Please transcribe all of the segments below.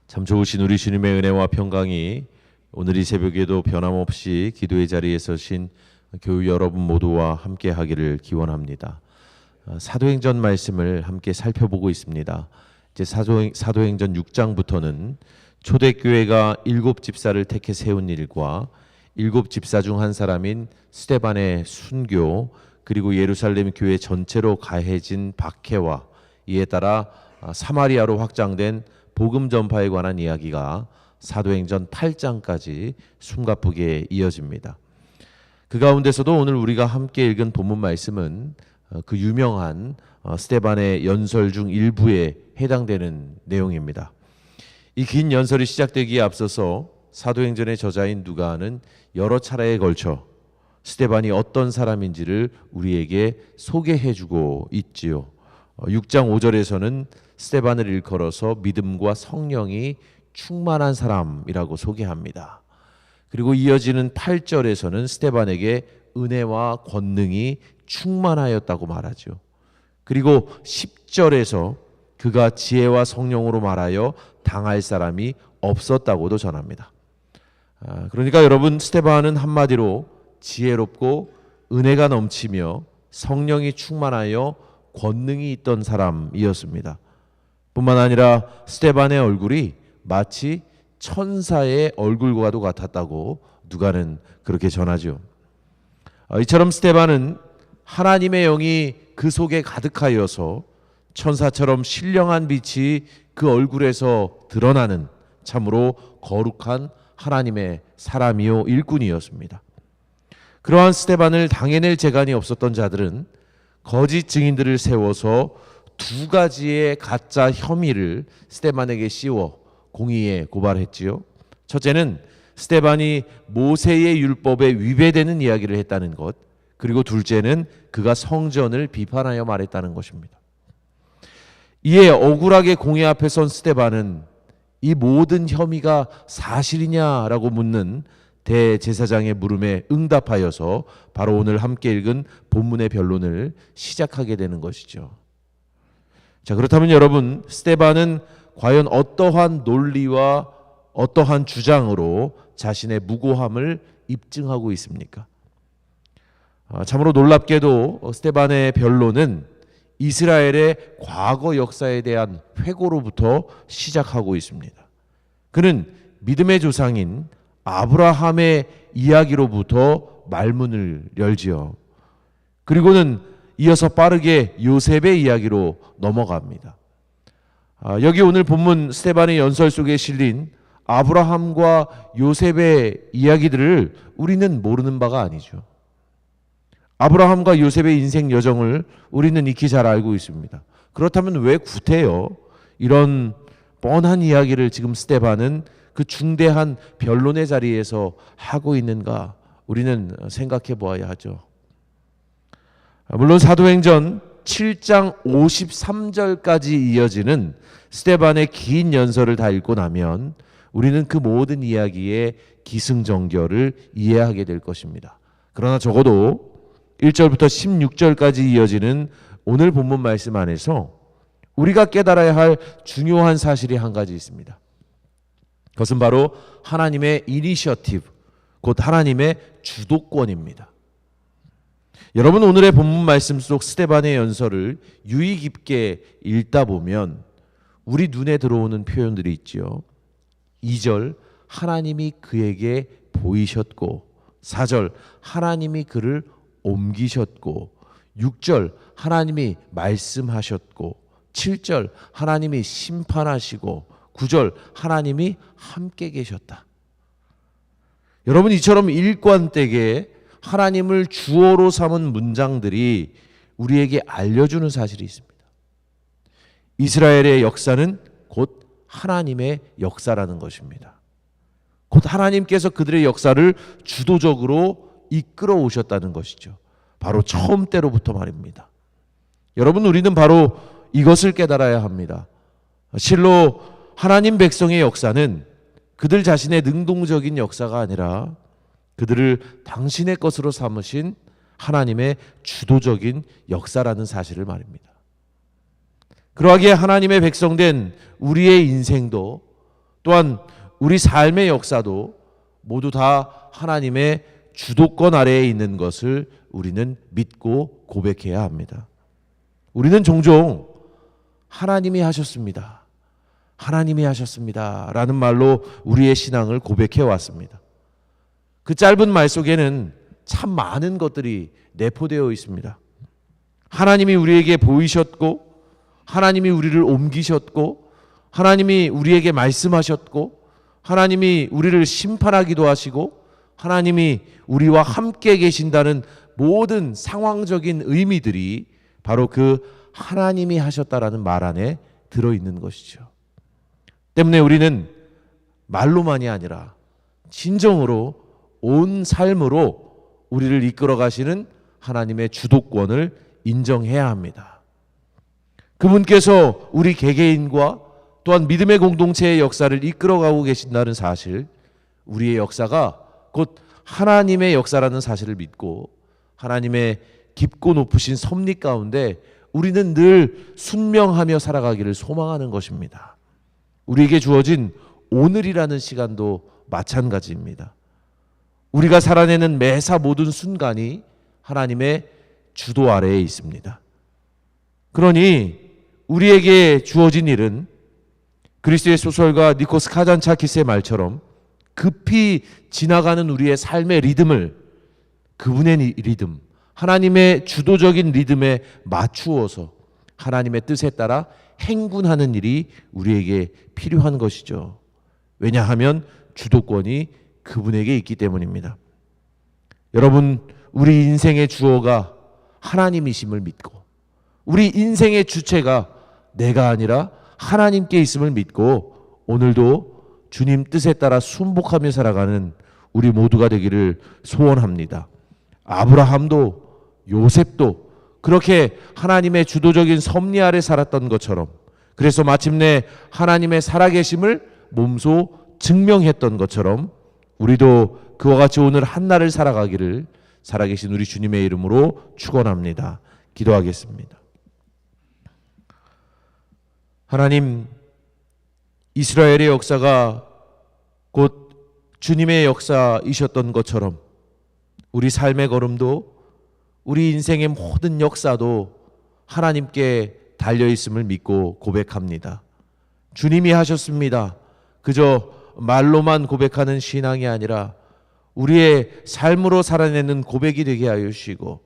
참 좋으신 우리 주님의 은혜와 평강이 오늘 이 새벽에도 변함없이 기도의 자리에 서신 교우 여러분 모두와 함께 하기를 기원합니다. 사도행전 말씀을 함께 살펴보고 있습니다. 이제 사도행전 6장부터는 초대교회가 7집사를 택해 세운 일과 7집사 중 한 사람인 스데반의 순교, 그리고 예루살렘 교회 전체로 가해진 박해와 이에 따라 사마리아로 확장된 복음 전파에 관한 이야기가 사도행전 8장까지 숨가쁘게 이어집니다. 그 가운데서도 오늘 우리가 함께 읽은 본문 말씀은 그 유명한 스데반의 연설 중 일부에 해당되는 내용입니다. 이 긴 연설이 시작되기에 앞서서 사도행전의 저자인 누가는 여러 차례에 걸쳐 스데반이 어떤 사람인지를 우리에게 소개해주고 있지요. 6장 5절에서는 스데반을 일컬어서 믿음과 성령이 충만한 사람이라고 소개합니다. 그리고 이어지는 8절에서는 스데반에게 은혜와 권능이 충만하였다고 말하죠. 그리고 10절에서 그가 지혜와 성령으로 말하여 당할 사람이 없었다고도 전합니다. 그러니까 여러분, 스데반은 한마디로 지혜롭고 은혜가 넘치며 성령이 충만하여 권능이 있던 사람이었습니다. 뿐만 아니라 스데반의 얼굴이 마치 천사의 얼굴과도 같았다고 누가는 그렇게 전하죠. 이처럼 스데반은 하나님의 영이 그 속에 가득하여서 천사처럼 신령한 빛이 그 얼굴에서 드러나는 참으로 거룩한 하나님의 사람이요 일꾼이었습니다. 그러한 스데반을 당해낼 재간이 없었던 자들은 거짓 증인들을 세워서 두 가지의 가짜 혐의를 스데반에게 씌워 공의에 고발했지요. 첫째는 스데반이 모세의 율법에 위배되는 이야기를 했다는 것, 그리고 둘째는 그가 성전을 비판하여 말했다는 것입니다. 이에 억울하게 공의 앞에 선 스데반은 이 모든 혐의가 사실이냐라고 묻는 대제사장의 물음에 응답하여서 바로 오늘 함께 읽은 본문의 변론을 시작하게 되는 것이죠. 자, 그렇다면 여러분, 스데반은 과연 어떠한 논리와 어떠한 주장으로 자신의 무고함을 입증하고 있습니까? 참으로 놀랍게도 스데반의 변론은 이스라엘의 과거 역사에 대한 회고로부터 시작하고 있습니다. 그는 믿음의 조상인 아브라함의 이야기로부터 말문을 열지요. 그리고는 이어서 빠르게 요셉의 이야기로 넘어갑니다. 여기 오늘 본문 스데반의 연설 속에 실린 아브라함과 요셉의 이야기들을 우리는 모르는 바가 아니죠. 아브라함과 요셉의 인생 여정을 우리는 익히 잘 알고 있습니다. 그렇다면 왜 구태여 이런 뻔한 이야기를 지금 스데반은 그 중대한 변론의 자리에서 하고 있는가, 우리는 생각해 보아야 하죠. 물론 사도행전 7장 53절까지 이어지는 스데반의 긴 연설을 다 읽고 나면 우리는 그 모든 이야기의 기승전결을 이해하게 될 것입니다. 그러나 적어도 1절부터 16절까지 이어지는 오늘 본문 말씀 안에서 우리가 깨달아야 할 중요한 사실이 한 가지 있습니다. 그것은 바로 하나님의 이니셔티브, 곧 하나님의 주도권입니다. 여러분, 오늘의 본문 말씀 속 스데반의 연설을 유의 깊게 읽다 보면 우리 눈에 들어오는 표현들이 있지요. 2절, 하나님이 그에게 보이셨고, 4절, 하나님이 그를 옮기셨고, 6절, 하나님이 말씀하셨고, 7절, 하나님이 심판하시고, 9절, 하나님이 함께 계셨다. 여러분, 이처럼 일관되게 하나님을 주어로 삼은 문장들이 우리에게 알려주는 사실이 있습니다. 이스라엘의 역사는 곧 하나님의 역사라는 것입니다. 곧 하나님께서 그들의 역사를 주도적으로 이끌어 오셨다는 것이죠. 바로 처음 때로부터 말입니다. 여러분, 우리는 바로 이것을 깨달아야 합니다. 실로 하나님 백성의 역사는 그들 자신의 능동적인 역사가 아니라 그들을 당신의 것으로 삼으신 하나님의 주도적인 역사라는 사실을 말입니다. 그러하기에 하나님의 백성된 우리의 인생도 또한 우리 삶의 역사도 모두 다 하나님의 주도권 아래에 있는 것을 우리는 믿고 고백해야 합니다. 우리는 종종 하나님이 하셨습니다, 하나님이 하셨습니다 라는 말로 우리의 신앙을 고백해 왔습니다. 그 짧은 말 속에는 참 많은 것들이 내포되어 있습니다. 하나님이 우리에게 보이셨고, 하나님이 우리를 옮기셨고, 하나님이 우리에게 말씀하셨고, 하나님이 우리를 심판하기도 하시고, 하나님이 우리와 함께 계신다는 모든 상황적인 의미들이 바로 그 하나님이 하셨다라는 말 안에 들어있는 것이죠. 때문에 우리는 말로만이 아니라 진정으로 온 삶으로 우리를 이끌어 가시는 하나님의 주도권을 인정해야 합니다. 그분께서 우리 개개인과 또한 믿음의 공동체의 역사를 이끌어가고 계신다는 사실, 우리의 역사가 곧 하나님의 역사라는 사실을 믿고 하나님의 깊고 높으신 섭리 가운데 우리는 늘 순명하며 살아가기를 소망하는 것입니다. 우리에게 주어진 오늘이라는 시간도 마찬가지입니다. 우리가 살아내는 매사 모든 순간이 하나님의 주도 아래에 있습니다. 그러니 우리에게 주어진 일은 그리스도의 소설가 니코스 카잔차키스의 말처럼 급히 지나가는 우리의 삶의 리듬을 그분의 리듬, 하나님의 주도적인 리듬에 맞추어서 하나님의 뜻에 따라 행군하는 일이 우리에게 필요한 것이죠. 왜냐하면 주도권이 그분에게 있기 때문입니다. 여러분, 우리 인생의 주어가 하나님이심을 믿고 우리 인생의 주체가 내가 아니라 하나님께 있음을 믿고 오늘도 주님 뜻에 따라 순복하며 살아가는 우리 모두가 되기를 소원합니다. 아브라함도 요셉도 그렇게 하나님의 주도적인 섭리 아래 살았던 것처럼, 그래서 마침내 하나님의 살아계심을 몸소 증명했던 것처럼 우리도 그와 같이 오늘 한날을 살아가기를 살아계신 우리 주님의 이름으로 축원합니다. 기도하겠습니다. 하나님, 이스라엘의 역사가 곧 주님의 역사이셨던 것처럼 우리 삶의 걸음도, 우리 인생의 모든 역사도 하나님께 달려있음을 믿고 고백합니다. 주님이 하셨습니다. 그저 말로만 고백하는 신앙이 아니라 우리의 삶으로 살아내는 고백이 되게 하여 주시고,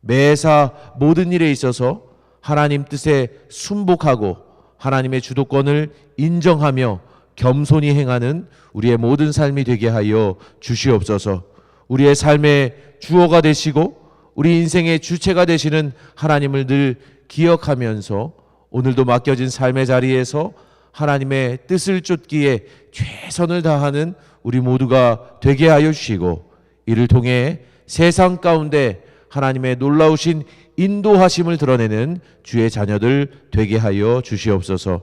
매사 모든 일에 있어서 하나님 뜻에 순복하고 하나님의 주도권을 인정하며 겸손히 행하는 우리의 모든 삶이 되게 하여 주시옵소서. 우리의 삶의 주어가 되시고 우리 인생의 주체가 되시는 하나님을 늘 기억하면서 오늘도 맡겨진 삶의 자리에서 하나님의 뜻을 쫓기에 최선을 다하는 우리 모두가 되게 하여 주시고, 이를 통해 세상 가운데 하나님의 놀라우신 인도하심을 드러내는 주의 자녀들 되게 하여 주시옵소서.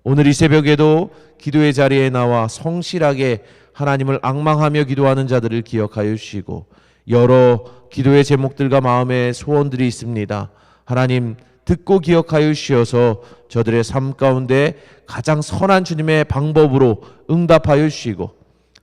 오늘 이 새벽에도 기도의 자리에 나와 성실하게 하나님을 앙망하며 기도하는 자들을 기억하여 주시고, 여러 기도의 제목들과 마음의 소원들이 있습니다. 하나님 듣고 기억하여 주시어서 저들의 삶 가운데 가장 선한 주님의 방법으로 응답하여 주시고,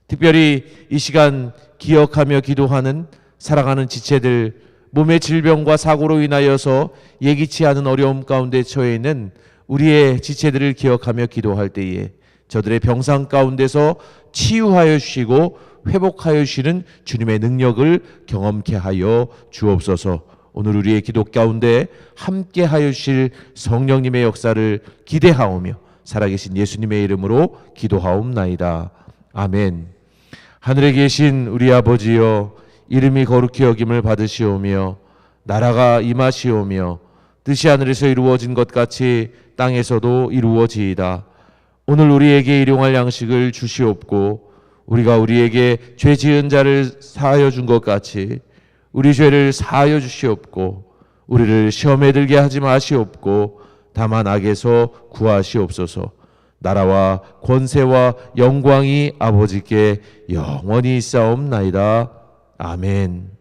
특별히 이 시간 기억하며 기도하는 살아가는 지체들, 몸의 질병과 사고로 인하여서 예기치 않은 어려움 가운데 처해 있는 우리의 지체들을 기억하며 기도할 때에 저들의 병상 가운데서 치유하여 주시고 회복하여 주시는 주님의 능력을 경험케 하여 주옵소서. 오늘 우리의 기도 가운데 함께 하여 주실 성령님의 역사를 기대하오며 살아계신 예수님의 이름으로 기도하옵나이다. 아멘. 하늘에 계신 우리 아버지여, 이름이 거룩히 여김을 받으시오며 나라가 임하시오며 뜻이 하늘에서 이루어진 것 같이 땅에서도 이루어지이다. 오늘 우리에게 일용할 양식을 주시옵고 우리가 우리에게 죄 지은 자를 사하여 준 것 같이 우리 죄를 사하여 주시옵고 우리를 시험에 들게 하지 마시옵고 다만 악에서 구하시옵소서. 나라와 권세와 영광이 아버지께 영원히 있사옵나이다. 아멘.